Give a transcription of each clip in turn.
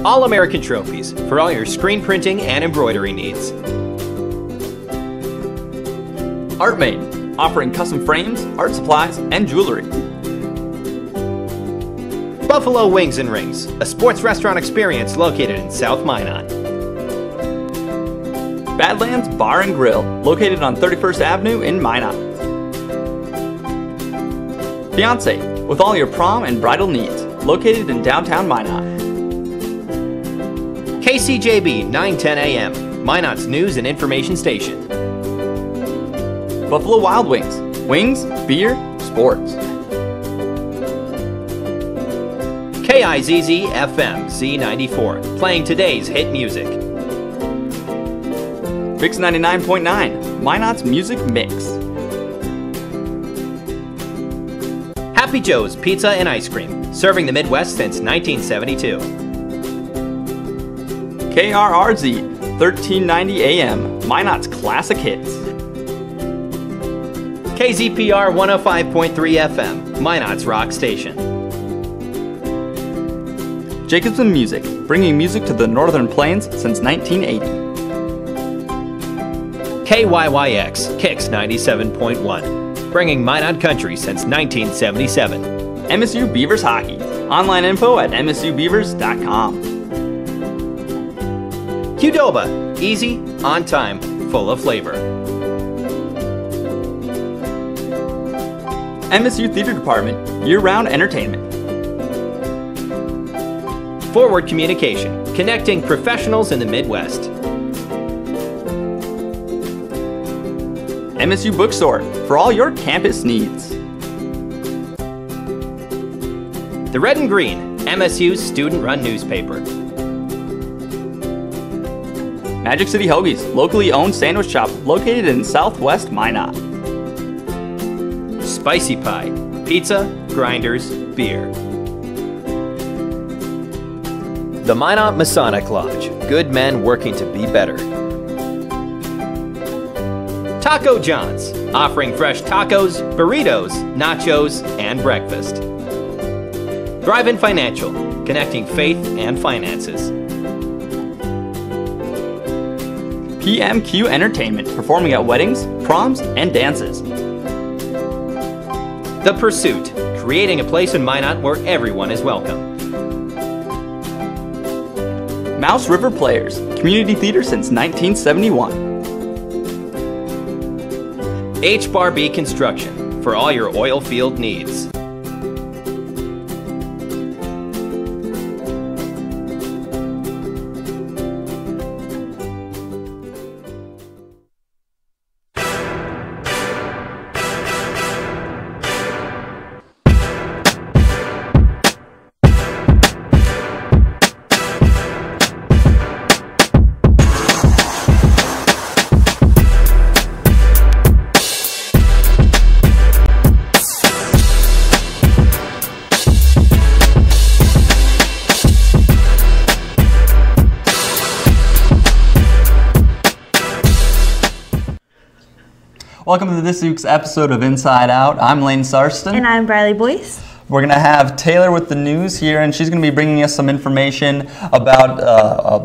All-American Trophies for all your screen printing and embroidery needs. ArtMade, offering custom frames, art supplies, and jewelry. Buffalo Wings and Rings, a sports restaurant experience located in South Minot. Badlands Bar and Grill, located on 31st Avenue in Minot. Fiancé, with all your prom and bridal needs, located in downtown Minot. KCJB 910 AM, Minot's news and information station. Buffalo Wild Wings, wings, beer, sports. KIZZ FM Z94, playing today's hit music. Fix 99.9, Minot's music mix. Happy Joe's Pizza and Ice Cream, serving the Midwest since 1972. KRRZ, 1390 AM, Minot's classic hits. KZPR 105.3 FM, Minot's rock station. Jacobson Music, bringing music to the Northern Plains since 1980. KYYX, Kicks 97.1, bringing Minot country since 1977. MSU Beavers Hockey, online info at msubeavers.com. Qdoba, easy, on time, full of flavor. MSU Theater Department, year-round entertainment. Forward Communication, connecting professionals in the Midwest. MSU Bookstore, for all your campus needs. The Red and Green, MSU's student-run newspaper. Magic City Hoagies, locally owned sandwich shop located in Southwest Minot. Spicy Pie, pizza, grinders, beer. The Minot Masonic Lodge, good men working to be better. Taco John's, offering fresh tacos, burritos, nachos, and breakfast. Drive-In Financial, connecting faith and finances. PMQ Entertainment, performing at weddings, proms, and dances. The Pursuit, creating a place in Minot where everyone is welcome. Mouse River Players, community theater since 1971. H-Bar B Construction, for all your oil field needs. Welcome to this week's episode of Inside Out. I'm Lane Sarston. And I'm Briley Boyce. We're going to have Taylor with the news here, and she's going to be bringing us some information about a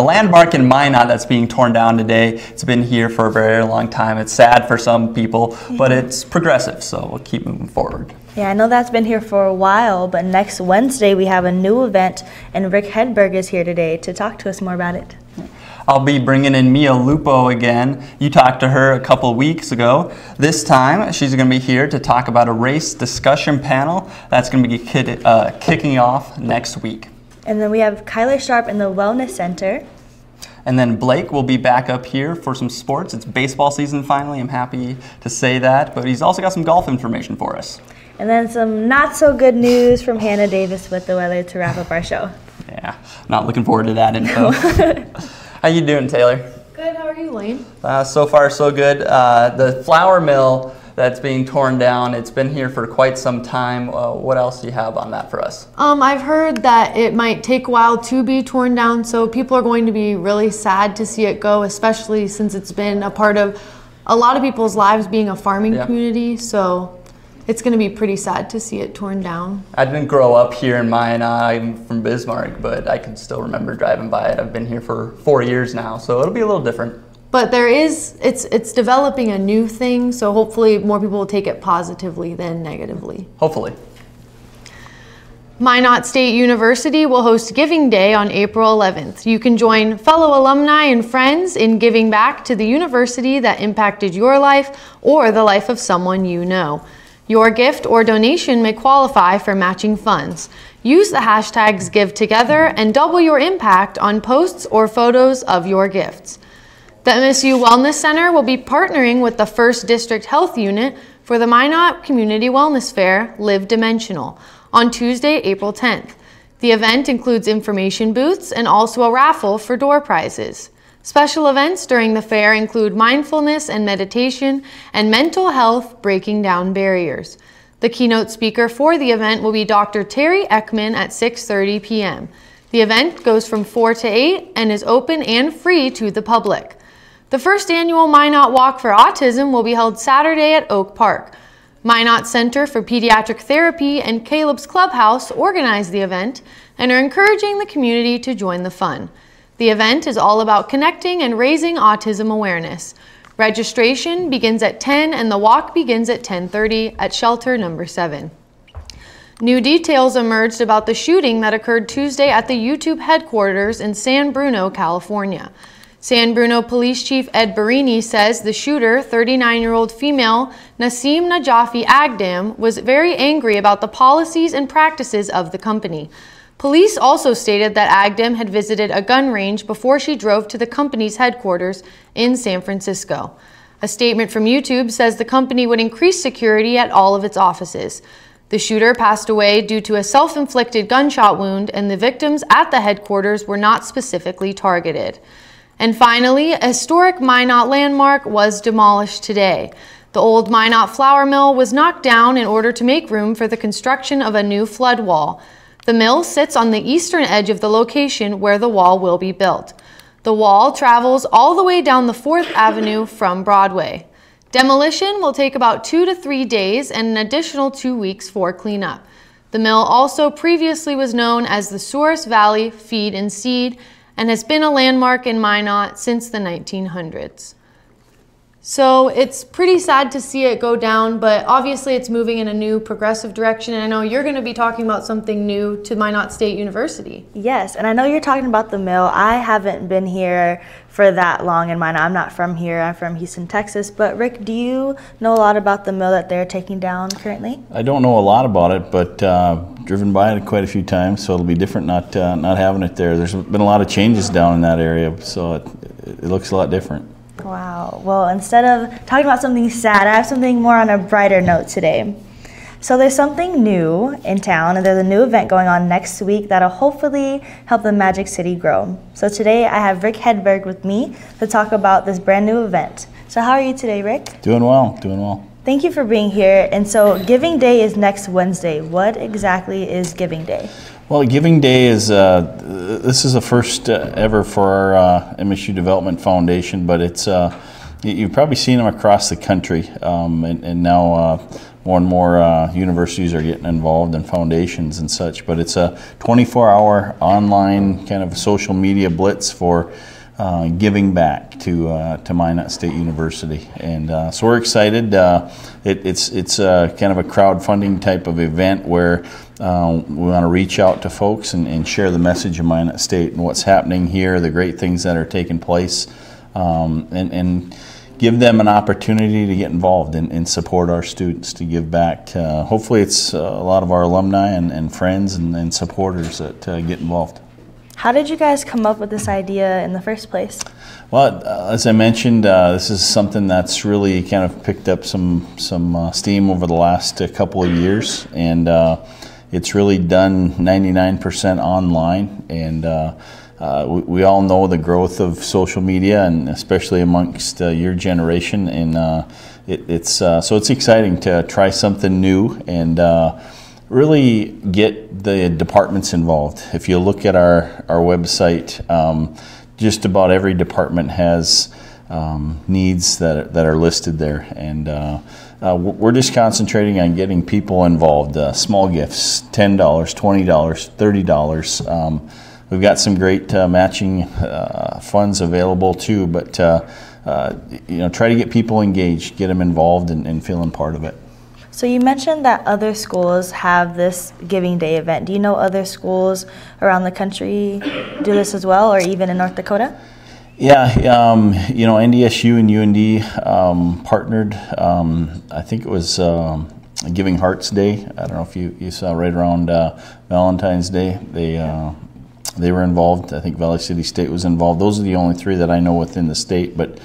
landmark in Minot that's being torn down today. It's been here for a very long time. It's sad for some people, but it's progressive, so we'll keep moving forward. Yeah, I know that's been here for a while, but next Wednesday we have a new event, and Rick Hedberg is here today to talk to us more about it. I'll be bringing in Mia Lupo again. You talked to her a couple weeks ago. This time, she's going to be here to talk about a race discussion panel that's going to be kicking off next week. And then we have Kyler Sharp in the Wellness Center. And then Blake will be back up here for some sports. It's baseball season finally. I'm happy to say that. But he's also got some golf information for us. And then some not so good news from Hannah Davis with the weather to wrap up our show. Yeah, not looking forward to that info. How you doing, Taylor? Good, how are you, Lane? So far, so good. The flour mill that's being torn down, it's been here for quite some time. What else do you have on that for us? I've heard that it might take a while to be torn down, so people are going to be really sad to see it go, especially since it's been a part of a lot of people's lives being a farming community. So it's going to be pretty sad to see it torn down. I didn't grow up here in Minot. I'm from Bismarck, but I can still remember driving by it. I've been here for 4 years now, so it'll be a little different. But it's developing a new thing, so hopefully more people will take it positively than negatively. Hopefully. Minot State University will host Giving Day on April 11th. You can join fellow alumni and friends in giving back to the university that impacted your life or the life of someone you know. Your gift or donation may qualify for matching funds. Use the hashtags GiveTogether and double your impact on posts or photos of your gifts. The MSU Wellness Center will be partnering with the 1st District Health Unit for the Minot Community Wellness Fair, Live Dimensional, on Tuesday, April 10th. The event includes information booths and also a raffle for door prizes. Special events during the fair include mindfulness and meditation and mental health breaking down barriers. The keynote speaker for the event will be Dr. Terry Ekman at 6:30 p.m. The event goes from 4 to 8 and is open and free to the public. The first annual Minot Walk for Autism will be held Saturday at Oak Park. Minot Center for Pediatric Therapy and Caleb's Clubhouse organized the event and are encouraging the community to join the fun. The event is all about connecting and raising autism awareness. Registration begins at 10 and the walk begins at 10:30 at shelter number 7. New details emerged about the shooting that occurred Tuesday at the YouTube headquarters in San Bruno, California. San Bruno Police Chief Ed Barini says the shooter, 39-year-old female Nasim Najafi Agdam, was very angry about the policies and practices of the company. Police also stated that Agdam had visited a gun range before she drove to the company's headquarters in San Francisco. A statement from YouTube says the company would increase security at all of its offices. The shooter passed away due to a self-inflicted gunshot wound, and the victims at the headquarters were not specifically targeted. And finally, a historic Minot landmark was demolished today. The old Minot flour mill was knocked down in order to make room for the construction of a new flood wall. The mill sits on the eastern edge of the location where the wall will be built. The wall travels all the way down the 4th Avenue from Broadway. Demolition will take about 2 to 3 days and an additional 2 weeks for cleanup. The mill also previously was known as the Souris Valley Feed and Seed and has been a landmark in Minot since the 1900s. So it's pretty sad to see it go down, but obviously it's moving in a new progressive direction. And I know you're going to be talking about something new to Minot State University. Yes, and I know you're talking about the mill. I haven't been here for that long in Minot. I'm not from here. I'm from Houston, Texas. But Rick, do you know a lot about the mill that they're taking down currently? I don't know a lot about it, but driven by it quite a few times, so it'll be different not having it there. There's been a lot of changes down in that area, so it looks a lot different. Wow. Well, instead of talking about something sad, I have something more on a brighter note today. So there's something new in town, and there's a new event going on next week that'll hopefully help the Magic City grow. So today I have Rick Hedberg with me to talk about this brand new event. So how are you today, Rick? Doing well, doing well. Thank you for being here. And so Giving Day is next Wednesday. What exactly is Giving Day? Well, Giving Day is, this is the first ever for our MSU Development Foundation, but it's, you've probably seen them across the country, and now more and more universities are getting involved in foundations and such, but it's a 24-hour online kind of social media blitz for giving back to Minot State University, and so we're excited. It's kind of a crowdfunding type of event where we want to reach out to folks and share the message of Minot State and what's happening here, the great things that are taking place, and give them an opportunity to get involved and support our students, to give back. Hopefully it's a lot of our alumni and friends and supporters that get involved. How did you guys come up with this idea in the first place? Well, as I mentioned, this is something that's really kind of picked up some steam over the last couple of years, and it's really done 99% online, and we all know the growth of social media, and especially amongst your generation, and so it's exciting to try something new and really get the departments involved. If you look at our website, just about every department has needs that are listed there, and we're just concentrating on getting people involved. Small gifts, $10, $20, $30. We've got some great matching funds available too, but try to get people engaged, get them involved and feeling part of it. So you mentioned that other schools have this Giving Day event. Do you know other schools around the country do this as well, or even in North Dakota? Yeah, NDSU and UND partnered. I think it was Giving Hearts Day. I don't know if you saw right around Valentine's Day. They were involved. I think Valley City State was involved. Those are the only three that I know within the state. But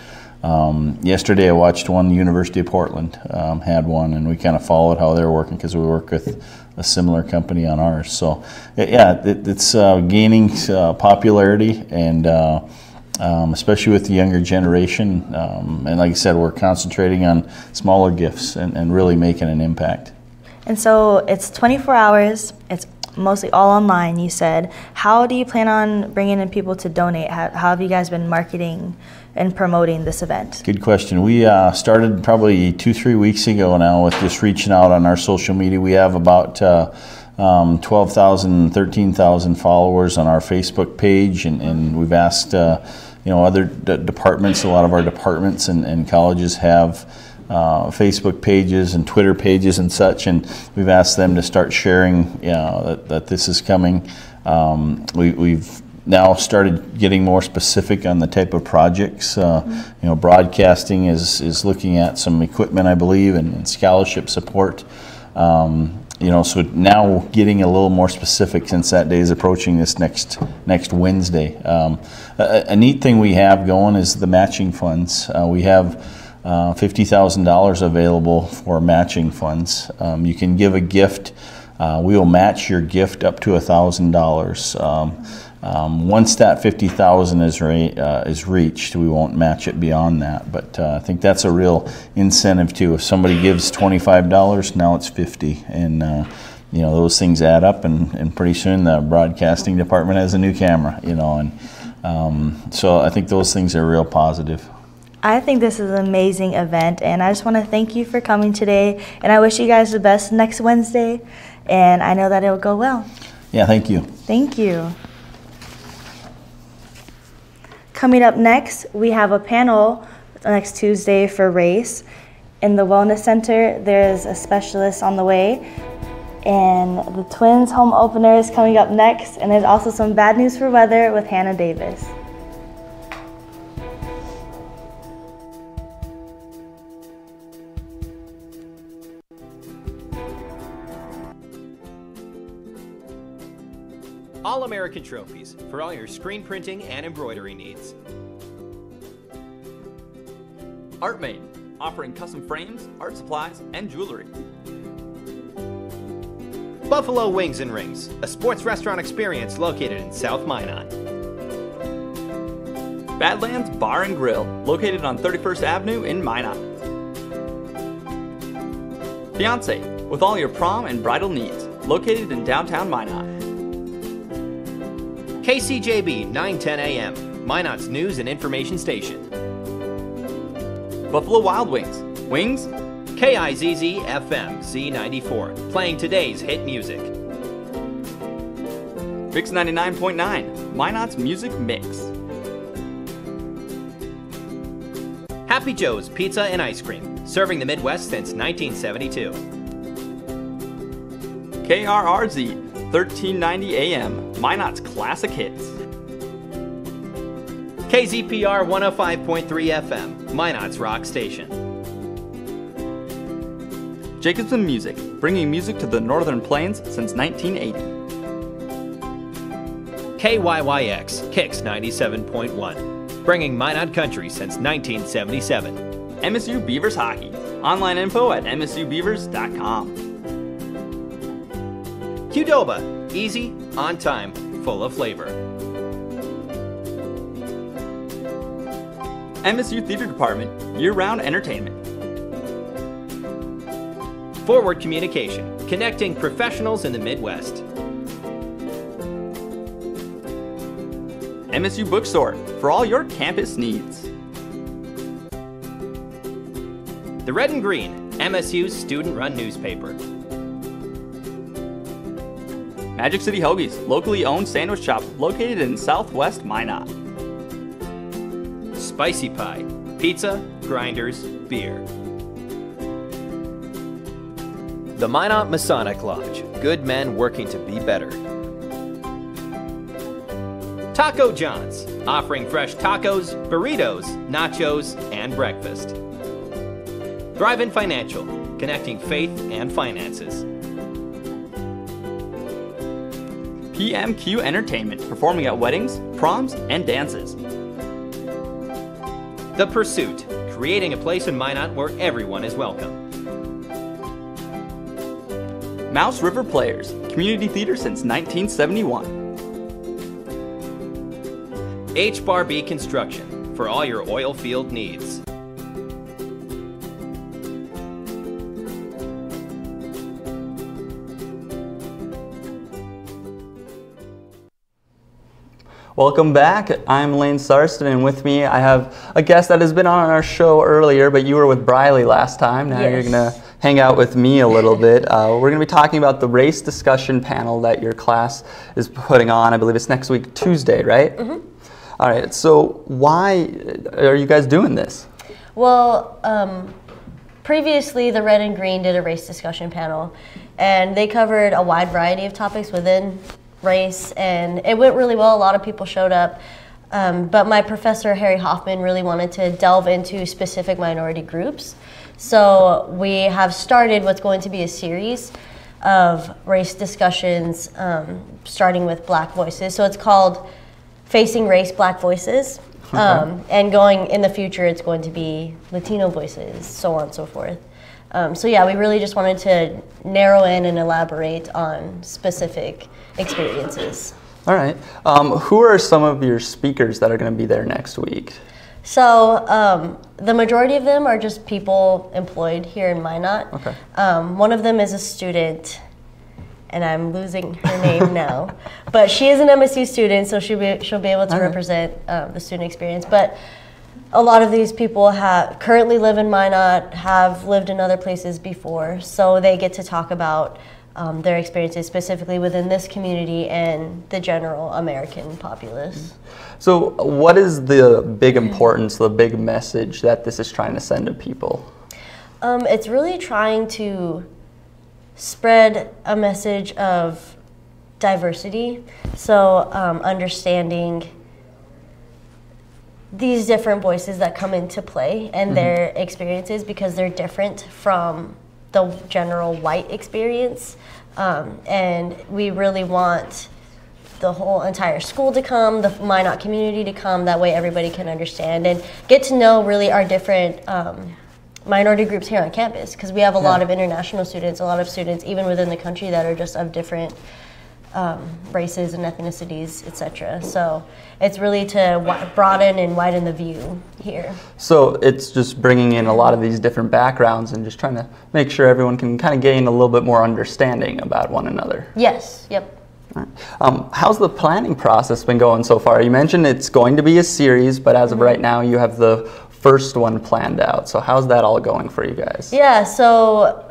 yesterday I watched one. The University of Portland had one, and we kind of followed how they were working because we work with a similar company on ours. So yeah, it's gaining popularity, and especially with the younger generation. And like I said, we're concentrating on smaller gifts and really making an impact. And so it's 24 hours. It's mostly all online, you said. How do you plan on bringing in people to donate? How have you guys been marketing and promoting this event? Good question. We started probably 2-3 weeks ago now with just reaching out on our social media. We have about 12,000, 13,000 followers on our Facebook page, and we've asked other departments. A lot of our departments and colleges have Facebook pages and Twitter pages and such, and we've asked them to start sharing that this is coming. We've now started getting more specific on the type of projects. Broadcasting is looking at some equipment, I believe, and scholarship support. So now getting a little more specific since that day is approaching this next Wednesday. A neat thing we have going is the matching funds. We have $50,000 available for matching funds. You can give a gift. We will match your gift up to $1,000. Once that $50,000 is reached, we won't match it beyond that. But I think that's a real incentive too. If somebody gives $25, now it's $50, and those things add up, and pretty soon the broadcasting department has a new camera. So I think those things are real positive. I think this is an amazing event, and I just want to thank you for coming today, and I wish you guys the best next Wednesday, and I know that it'll go well. Yeah, thank you. Thank you. Coming up next, we have a panel next Tuesday for race. In the Wellness Center, there's a specialist on the way, and the Twins home opener is coming up next, and there's also some bad news for weather with Hannah Davis. All-American Trophies for all your screen printing and embroidery needs. ArtMade, offering custom frames, art supplies, and jewelry. Buffalo Wings and Rings, a sports restaurant experience located in South Minot. Badlands Bar and Grill, located on 31st Avenue in Minot. Fiance, with all your prom and bridal needs, located in downtown Minot. KCJB 910 AM, Minot's news and information station. Buffalo Wild Wings, wings. KIZZ FM Z94, playing today's hit music. Fix 99.9, Minot's music mix. Happy Joe's Pizza and Ice Cream, serving the Midwest since 1972. KRRZ 1390 AM, Minot's classic hits. KZPR 105.3 FM, Minot's rock station. Jacobson Music, bringing music to the Northern Plains since 1980. KYYX, Kicks 97.1, bringing Minot country since 1977. MSU Beavers Hockey, online info at msubeavers.com. Qdoba, easy, on time, full of flavor. MSU Theater Department, year-round entertainment. Forward Communication, connecting professionals in the Midwest. MSU Bookstore, for all your campus needs. The Red and Green, MSU's student-run newspaper. Magic City Hoagies, locally owned sandwich shop located in Southwest Minot. Spicy Pie, pizza, grinders, beer. The Minot Masonic Lodge, good men working to be better. Taco John's, offering fresh tacos, burritos, nachos, and breakfast. Thrive-In Financial, connecting faith and finances. PMQ Entertainment, performing at weddings, proms, and dances. The Pursuit, creating a place in Minot where everyone is welcome. Mouse River Players, community theater since 1971. H-Bar-B Construction, for all your oil field needs. Welcome back. I'm Lane Sarston, and with me I have a guest that has been on our show earlier, but you were with Briley last time. Now you're going to hang out with me a little bit. We're going to be talking about the race discussion panel that your class is putting on. I believe it's next week, Tuesday, right? Mm-hmm. All right, so why are you guys doing this? Well, previously the Red and Green did a race discussion panel, and they covered a wide variety of topics within race, and it went really well. A lot of people showed up, but my professor, Harry Hoffman, really wanted to delve into specific minority groups. So we have started what's going to be a series of race discussions, starting with Black Voices. So it's called Facing Race, Black Voices. And going in the future, it's going to be Latino voices, so on and so forth. So yeah, we really just wanted to narrow in and elaborate on specific experiences. All right. Who are some of your speakers that are going to be there next week? So the majority of them are just people employed here in Minot. Okay. One of them is a student, and I'm losing her name now, but she is an MSU student, so she'll be able to represent the student experience. But a lot of these people currently live in Minot, have lived in other places before, so they get to talk about their experiences specifically within this community and the general American populace. So what is the big importance, the big message that this is trying to send to people? It's really trying to spread a message of diversity, so understanding these different voices that come into play and their experiences, because they're different from the general white experience, and we really want the whole entire school to come, the Minot community to come, that way everybody can understand and get to know really our different minority groups here on campus, because we have a lot of international students, a lot of students even within the country that are just of different races and ethnicities, etc. So it's really to broaden and widen the view here. So it's just bringing in a lot of these different backgrounds and just trying to make sure everyone can kind of gain a little bit more understanding about one another. Yes, yep. All right. How's the planning process been going so far? You mentioned it's going to be a series, but as of right now you have the first one planned out. So how's that all going for you guys? Yeah, so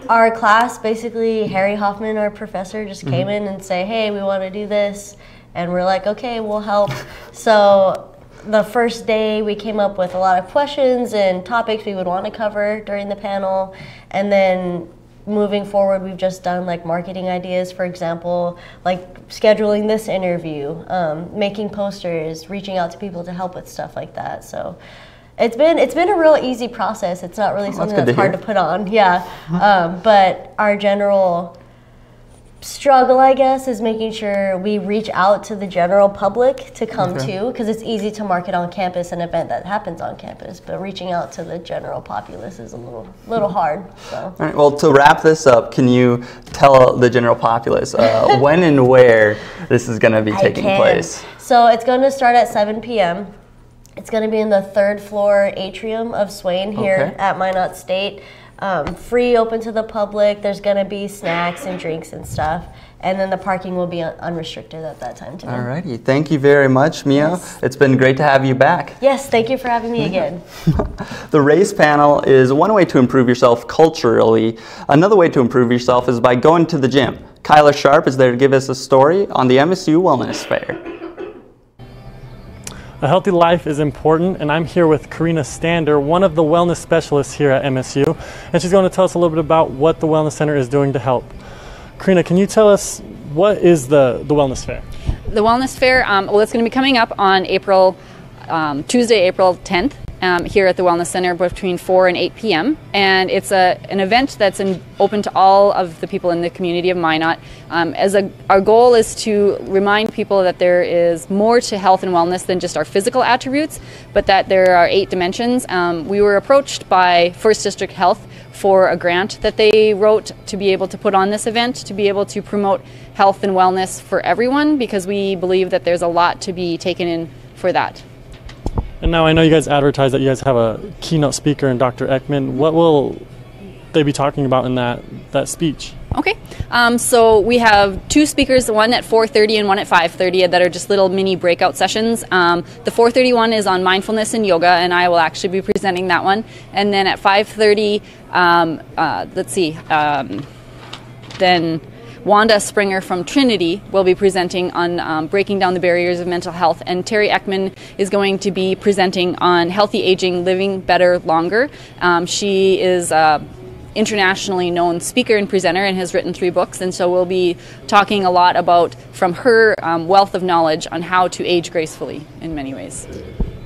our class, basically Harry Hoffman, our professor, just came in and say, hey, we want to do this. And we're like, okay, we'll help. So the first day we came up with a lot of questions and topics we would want to cover during the panel. And then moving forward, we've just done like marketing ideas, for example, like scheduling this interview, making posters, reaching out to people to help with stuff like that. So it's been a real easy process. It's not really something that's hard to put on, but our general struggle, I guess, is making sure we reach out to the general public to come to, because it's easy to market on campus an event that happens on campus, but reaching out to the general populace is a little hard. So. All right, well, to wrap this up, can you tell the general populace when and where this is going to be taking place? So it's going to start at 7 p.m. It's going to be in the third floor atrium of Swain here at Minot State. free, open to the public. There's going to be snacks and drinks and stuff. And then the parking will be unrestricted at that time too. Alrighty, thank you very much, Mia. Yes. It's been great to have you back. Yes, thank you for having me again. The race panel is one way to improve yourself culturally. Another way to improve yourself is by going to the gym. Kyler Sharp is there to give us a story on the MSU Wellness Fair. A healthy life is important, and I'm here with Karina Stander, one of the wellness specialists here at MSU, and she's going to tell us a little bit about what the Wellness Center is doing to help. Karina, can you tell us what is the Wellness Fair? The Wellness Fair, well, it's going to be coming up on Tuesday, April 10th, here at the Wellness Center between 4 and 8 p.m. And it's an event that's open to all of the people in the community of Minot. Our goal is to remind people that there is more to health and wellness than just our physical attributes, but that there are 8 dimensions. We were approached by First District Health for a grant that they wrote to be able to put on this event, to be able to promote health and wellness for everyone, because we believe that there's a lot to be taken in for that. And now I know you guys advertise that you guys have a keynote speaker in Dr. Ekman. What will they be talking about in that speech? Okay, so we have 2 speakers, one at 4:30 and one at 5:30 that are just little mini breakout sessions. The 4:30 one is on mindfulness and yoga, and I will actually be presenting that one. And then at 5:30, then Wanda Springer from Trinity will be presenting on breaking down the barriers of mental health, and Terry Ekman is going to be presenting on healthy aging, living better longer. She is internationally known speaker and presenter and has written 3 books, and so we'll be talking a lot about, from her wealth of knowledge, on how to age gracefully in many ways.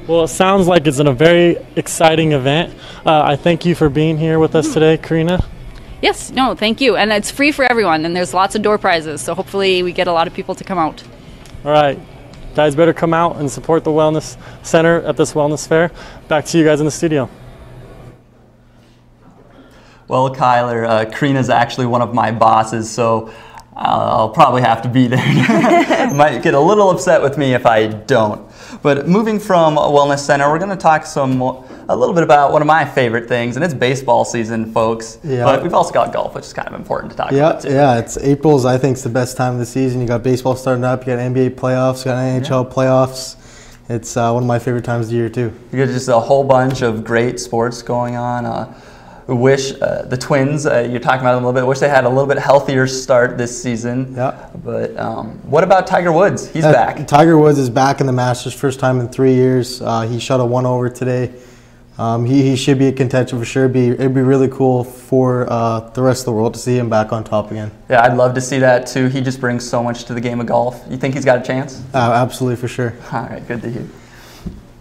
Well, it sounds like it's a very exciting event. I thank you for being here with us today, Karina. Yes, no, thank you. And it's free for everyone, and there's lots of door prizes, so hopefully we get a lot of people to come out. All right, guys better come out and support the Wellness Center at this Wellness Fair. Back to you guys in the studio. Well, Kyler, Karina's actually one of my bosses, so I'll probably have to be there. Might get a little upset with me if I don't. But moving from a wellness center, we're going to talk a little bit about one of my favorite things, and it's baseball season, folks. Yeah. But we've also got golf, which is kind of important to talk about too. Yeah, it's April's, I think, is the best time of the season. You got baseball starting up, you got NBA playoffs, you got NHL playoffs. It's one of my favorite times of the year too. You got just a whole bunch of great sports going on. Wish the Twins, you're talking about them a little bit, wish they had a little bit healthier start this season. Yeah. But what about Tiger Woods? He's back. Tiger Woods is back in the Masters, first time in 3 years. He shot a 1-over today. He should be a contention for sure. It'd be really cool for the rest of the world to see him back on top again. Yeah, I'd love to see that too. He just brings so much to the game of golf. You think he's got a chance? Absolutely, for sure. All right, good to hear.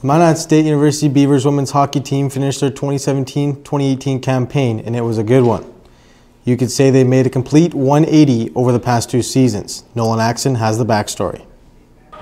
Minot State University Beavers women's hockey team finished their 2017-2018 campaign, and it was a good one. You could say they made a complete 180 over the past 2 seasons. Nolan Axon has the backstory.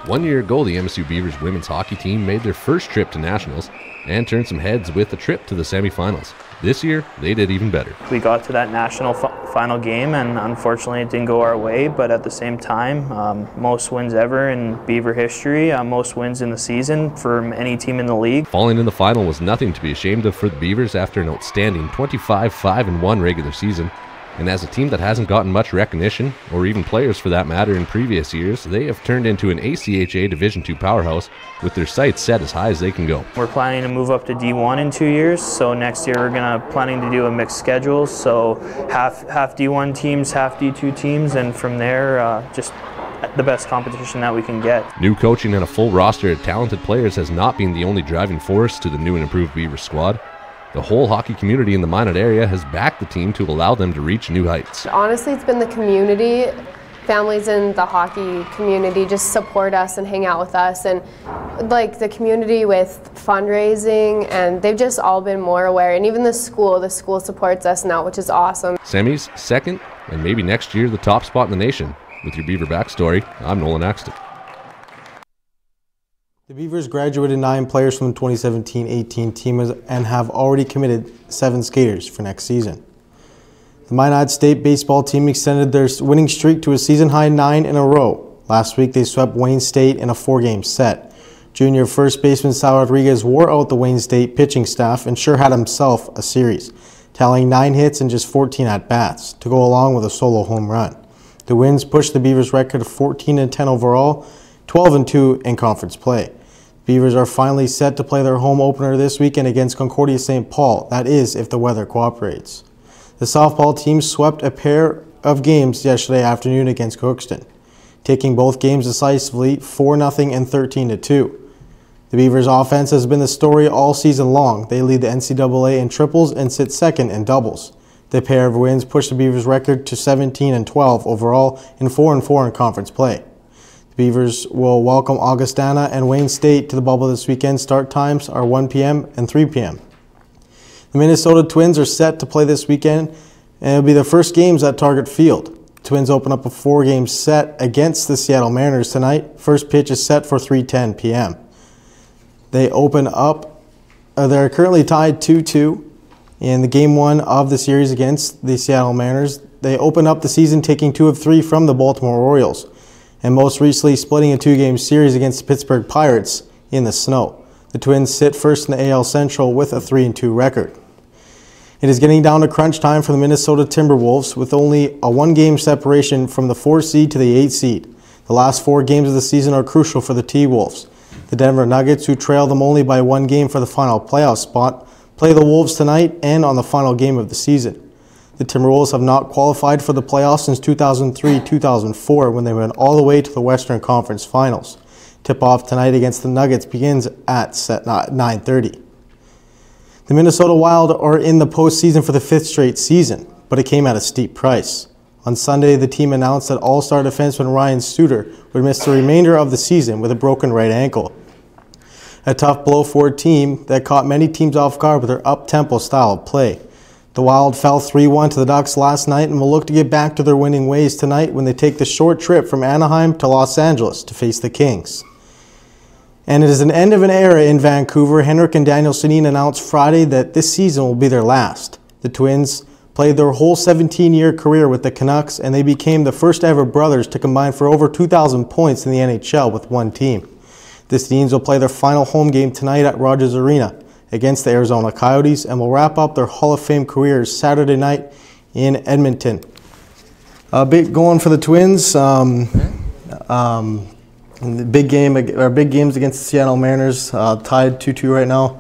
1 year ago, the MSU Beavers women's hockey team made their first trip to nationals and turned some heads with a trip to the semifinals. This year, they did even better. We got to that national final game, and unfortunately it didn't go our way, but at the same time, most wins ever in Beaver history, most wins in the season from any team in the league. Falling in the final was nothing to be ashamed of for the Beavers after an outstanding 25-5-1 regular season. And as a team that hasn't gotten much recognition, or even players for that matter, in previous years, they have turned into an ACHA Division II powerhouse with their sights set as high as they can go. We're planning to move up to D1 in 2 years, so next year we're planning to do a mixed schedule, so half D1 teams, half D2 teams, and from there just the best competition that we can get. New coaching and a full roster of talented players has not been the only driving force to the new and improved Beavers squad. The whole hockey community in the Minot area has backed the team to allow them to reach new heights. Honestly, it's been the community. Families in the hockey community just support us and hang out with us, and like the community with fundraising, and they've just all been more aware, and even the school supports us now, which is awesome. Semis, second, and maybe next year the top spot in the nation. With your Beaver backstory, I'm Nolan Axton. The Beavers graduated 9 players from the 2017-18 team and have already committed 7 skaters for next season. The Minot State baseball team extended their winning streak to a season-high 9 in a row. Last week they swept Wayne State in a 4-game set. Junior first baseman Sal Rodriguez wore out the Wayne State pitching staff and sure had himself a series. tallying 9 hits and just 14 at-bats to go along with a solo home run. The wins pushed the Beavers' record of 14-10 overall, 12-2 in conference play. Beavers are finally set to play their home opener this weekend against Concordia St. Paul. That is, if the weather cooperates. The softball team swept a pair of games yesterday afternoon against Crookston, taking both games decisively 4-0 and 13-2. The Beavers' offense has been the story all season long. They lead the NCAA in triples and sit second in doubles. The pair of wins pushed the Beavers' record to 17-12 overall and 4-4 in conference play. The Beavers will welcome Augustana and Wayne State to the bubble this weekend. Start times are 1 p.m. and 3 p.m. The Minnesota Twins are set to play this weekend, and it'll be their first games at Target Field. The Twins open up a 4-game set against the Seattle Mariners tonight. First pitch is set for 3:10 p.m. They open up, they're currently tied 2-2 in the Game 1 of the series against the Seattle Mariners. They open up the season taking 2 of 3 from the Baltimore Orioles, and most recently splitting a 2-game series against the Pittsburgh Pirates in the snow. The Twins sit first in the AL Central with a 3-2 record. It is getting down to crunch time for the Minnesota Timberwolves with only a 1-game separation from the 4th seed to the 8th seed. The last 4 games of the season are crucial for the T-Wolves. The Denver Nuggets, who trail them only by 1 game for the final playoff spot, play the Wolves tonight and on the final game of the season. The Timberwolves have not qualified for the playoffs since 2003-2004 when they went all the way to the Western Conference Finals. Tip-off tonight against the Nuggets begins at 9:30. The Minnesota Wild are in the postseason for the 5th straight season, but it came at a steep price. On Sunday, the team announced that all-star defenseman Ryan Suter would miss the remainder of the season with a broken right ankle. A tough blow for a team that caught many teams off guard with their up-tempo style of play. The Wild fell 3-1 to the Ducks last night and will look to get back to their winning ways tonight when they take the short trip from Anaheim to Los Angeles to face the Kings. And it is an end of an era in Vancouver. Henrik and Daniel Sedin announced Friday that this season will be their last. The Twins played their whole 17-year career with the Canucks, and they became the first ever brothers to combine for over 2,000 points in the NHL with one team. The Sedins will play their final home game tonight at Rogers Arena against the Arizona Coyotes and will wrap up their Hall of Fame careers Saturday night in Edmonton. A big going for the Twins. Big games against the Seattle Mariners, tied 2-2 right now.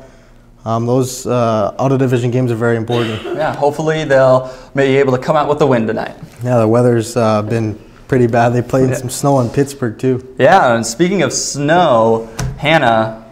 Those out-of-division games are very important. Yeah, hopefully they'll be able to come out with a win tonight. Yeah, the weather's been pretty bad. They played some snow in Pittsburgh, too. Yeah, and speaking of snow, Hannah,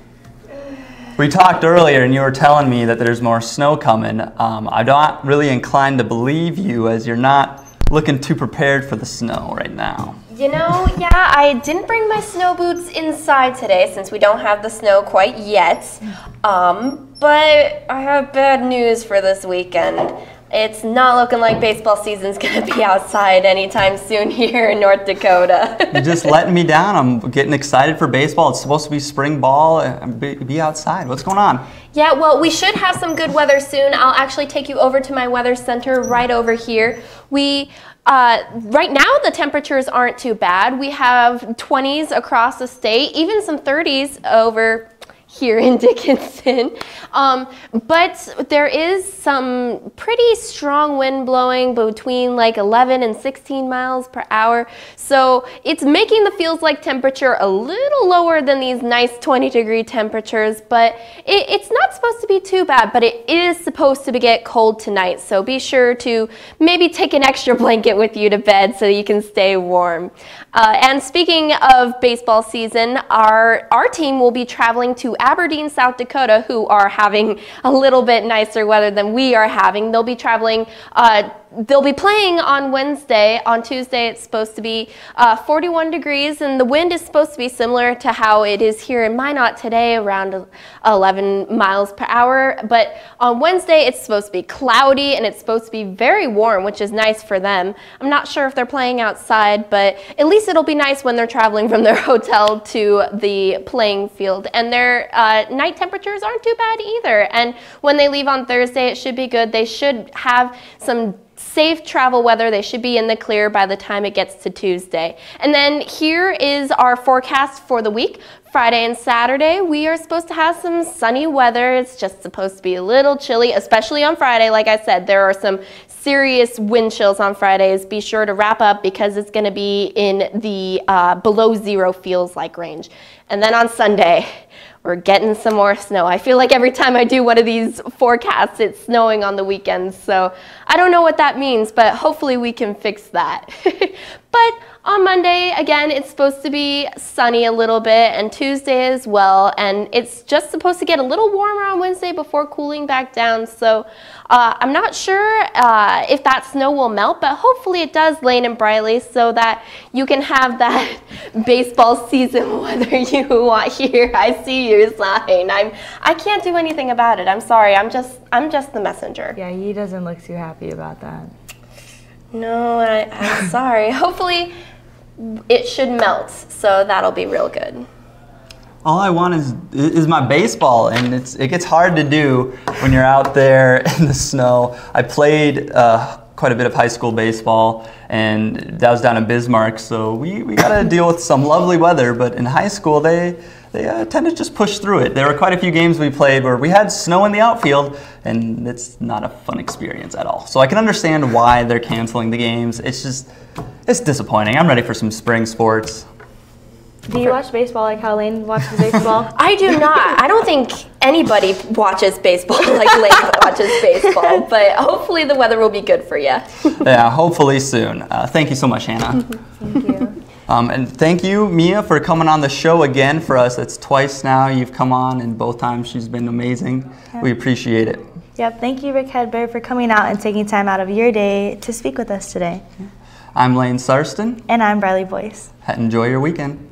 we talked earlier and you were telling me that there's more snow coming. I'm not really inclined to believe you as you're not looking too prepared for the snow right now. You know, yeah, I didn't bring my snow boots inside today since we don't have the snow quite yet. But I have bad news for this weekend. It's not looking like baseball season's going to be outside anytime soon here in North Dakota. You're just letting me down. I'm getting excited for baseball. It's supposed to be spring ball and be outside. What's going on? Yeah, well, we should have some good weather soon. I'll actually take you over to my weather center right over here. Right now, the temperatures aren't too bad. We have 20s across the state, even some 30s over here in Dickinson. But there is some pretty strong wind blowing between like 11 and 16 miles per hour. So it's making the feels like temperature a little lower than these nice 20-degree temperatures, but it's not supposed to be too bad, but it is supposed to get cold tonight. So be sure to maybe take an extra blanket with you to bed so you can stay warm. And speaking of baseball season, our team will be traveling to Aberdeen, South Dakota, who are having a little bit nicer weather than we are having. They'll be traveling, they'll be playing on Wednesday. On Tuesday, it's supposed to be 41 degrees, and the wind is supposed to be similar to how it is here in Minot today, around 11 miles per hour. But on Wednesday, it's supposed to be cloudy, and it's supposed to be very warm, which is nice for them. I'm not sure if they're playing outside, but at least it'll be nice when they're traveling from their hotel to the playing field. And their night temperatures aren't too bad either. And when they leave on Thursday, it should be good. They should have some safe travel weather. They should be in the clear by the time it gets to Tuesday. And then here is our forecast for the week. Friday and Saturday, we are supposed to have some sunny weather. It's just supposed to be a little chilly, especially on Friday. Like I said, there are some serious wind chills on Fridays. Be sure to wrap up because it's going to be in the below 0 feels like range. And then on Sunday, we're getting some more snow. I feel like every time I do one of these forecasts, it's snowing on the weekends. So I don't know what that means, but hopefully we can fix that. But on Monday, again, it's supposed to be sunny a little bit, and Tuesday as well. And it's just supposed to get a little warmer on Wednesday before cooling back down. So I'm not sure if that snow will melt, but hopefully it does, Lane and Briley, so that you can have that baseball season weather you want here. I see you sighing. I can't do anything about it. I'm sorry. I'm just the messenger. Yeah, he doesn't look too happy about that. No, I'm sorry. Hopefully it should melt, so that'll be real good. All I want is my baseball, and it gets hard to do when you're out there in the snow. I played quite a bit of high school baseball, and that was down in Bismarck, so we got to deal with some lovely weather, but in high school they tend to just push through it. There were quite a few games we played where we had snow in the outfield, and it's not a fun experience at all. So I can understand why they're canceling the games. It's disappointing. I'm ready for some spring sports. Do you watch baseball like how Lane watches baseball? I do not. I don't think anybody watches baseball like Lane watches baseball, but hopefully the weather will be good for you. Yeah, hopefully soon. Thank you so much, Hannah. Thank you. And thank you, Mia, for coming on the show again for us. It's twice now you've come on, and both times she's been amazing. Yeah. We appreciate it. Yep, thank you, Rick Hedberg, for coming out and taking time out of your day to speak with us today. I'm Lane Sarston. And I'm Briley Boyce. Enjoy your weekend.